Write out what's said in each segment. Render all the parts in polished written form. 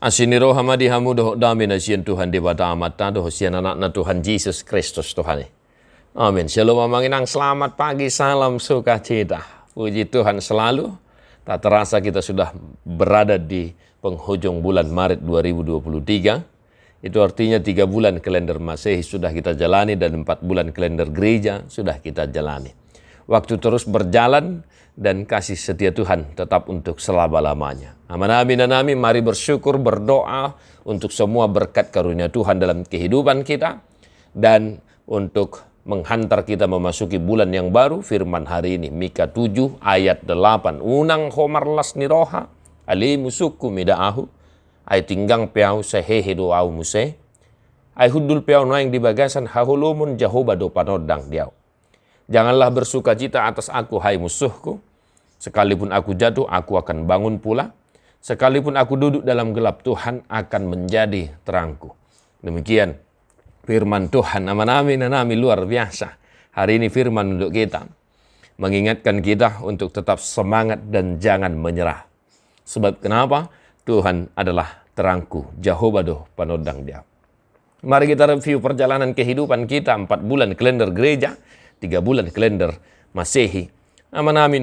Asiniro hamadi hamu doh dami na siyan Tuhan di bata amata doh siyan anak na Tuhan Yesus Kristus Tuhan. Amin. Shalom amanginang, selamat pagi, salam sukacita. Puji Tuhan selalu. Tak terasa kita sudah berada di penghujung bulan Maret 2023. Itu artinya 3 bulan kalender Masehi sudah kita jalani dan 4 bulan kalender gereja sudah kita jalani. Waktu terus berjalan dan kasih setia Tuhan tetap untuk selama-lamanya. Amin dan amin. Mari bersyukur, berdoa untuk semua berkat karunia Tuhan dalam kehidupan kita dan untuk menghantar kita memasuki bulan yang baru. Firman hari ini Mika 7 ayat 8. Unang homarlas ni roha ali musuku midaahu ay tinggang piau sehehe doau muse ay hudul piau noeng di bagasan hahulumun jahoba do panodang diau. Janganlah bersuka cita atas aku, hai musuhku. Sekalipun aku jatuh, aku akan bangun pula. Sekalipun aku duduk dalam gelap, Tuhan akan menjadi terangku. Demikian firman Tuhan. Amin luar biasa. Hari ini firman untuk kita mengingatkan kita untuk tetap semangat dan jangan menyerah. Sebab kenapa? Tuhan adalah terangku. Jehovah doh panodang dia. Mari kita review perjalanan kehidupan kita 4 bulan kalender gereja, 3 bulan kalender Masehi. Amin.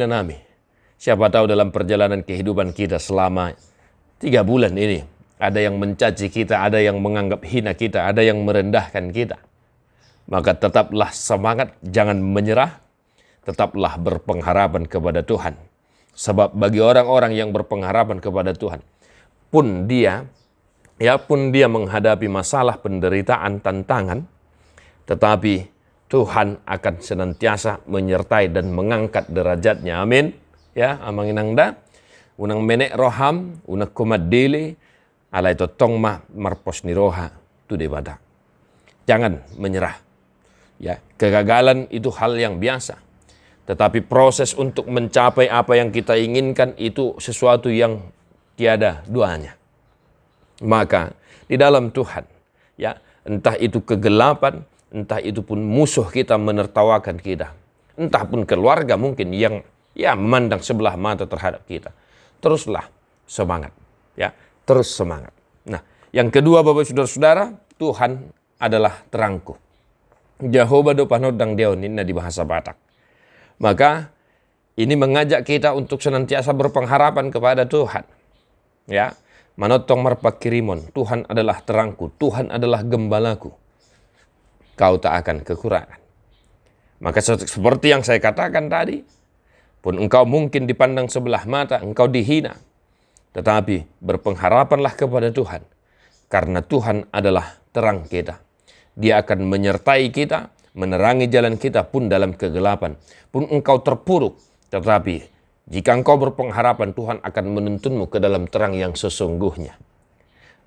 Siapa tahu dalam perjalanan kehidupan kita selama 3 bulan ini, ada yang mencaci kita, ada yang menganggap hina kita, ada yang merendahkan kita. Maka tetaplah semangat, jangan menyerah, tetaplah berpengharapan kepada Tuhan. Sebab bagi orang-orang yang berpengharapan kepada Tuhan, pun dia menghadapi masalah, penderitaan, tantangan, tetapi Tuhan akan senantiasa menyertai dan mengangkat derajatnya. Amin. Ya, amanginangda. Unang menek roham, unak kumat dele, alay totong marpos ni roha, tu debada. Jangan menyerah. Ya, kegagalan itu hal yang biasa. Tetapi proses untuk mencapai apa yang kita inginkan itu sesuatu yang tiada duanya. Maka di dalam Tuhan, ya, entah itu kegelapan, entah itu pun musuh kita menertawakan kita, entah pun keluarga mungkin yang memandang sebelah mata terhadap kita, teruslah semangat, ya, terus semangat. Nah, yang kedua Bapak Saudara-saudara, Tuhan adalah terangku. Jehovah do panodang deon ini di bahasa Batak. Maka ini mengajak kita untuk senantiasa berpengharapan kepada Tuhan. Ya, manotong marpakirimon, Tuhan adalah terangku, Tuhan adalah gembalaku. Kau tak akan kekurangan. Maka seperti yang saya katakan tadi, pun engkau mungkin dipandang sebelah mata, engkau dihina. Tetapi berpengharapanlah kepada Tuhan. Karena Tuhan adalah terang kita. Dia akan menyertai kita, menerangi jalan kita pun dalam kegelapan. Pun engkau terpuruk, tetapi jika engkau berpengharapan, Tuhan akan menuntunmu ke dalam terang yang sesungguhnya.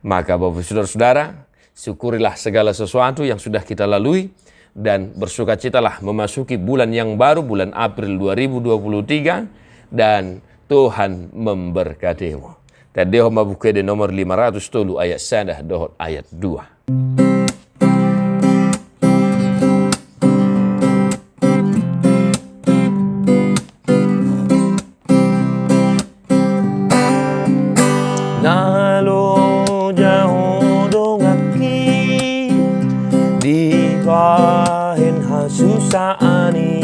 Maka Bapak Saudara-saudara, syukurilah segala sesuatu yang sudah kita lalui dan bersukacitalah memasuki bulan yang baru, bulan April 2023, dan Tuhan memberkatimu. Tadi mabuke di nomor 500 ayat 1 dohot ayat 2. Susani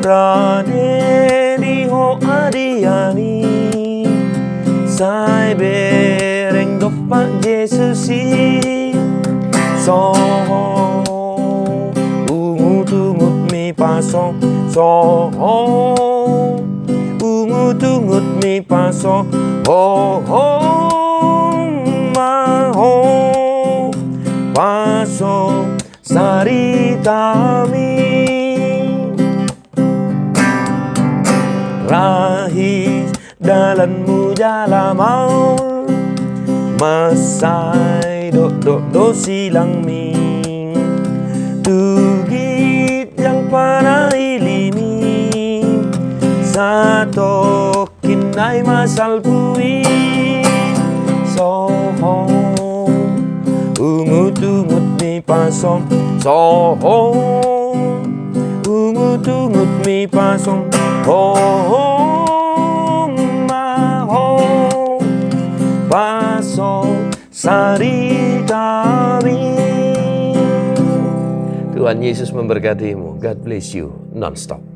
rade di ho adiani sai bereng dopa Yesusi so ungut mi paso so ungut mi paso ma paso saritami rahis dalanmu jalamau masai do silang mi tugit yang para ilimi satu kinai masal pui soho ungut mi pasom soho ungut mi pasom ho ma ho pa sari kami. Tuhan Yesus memberkatimu. God bless you non-stop.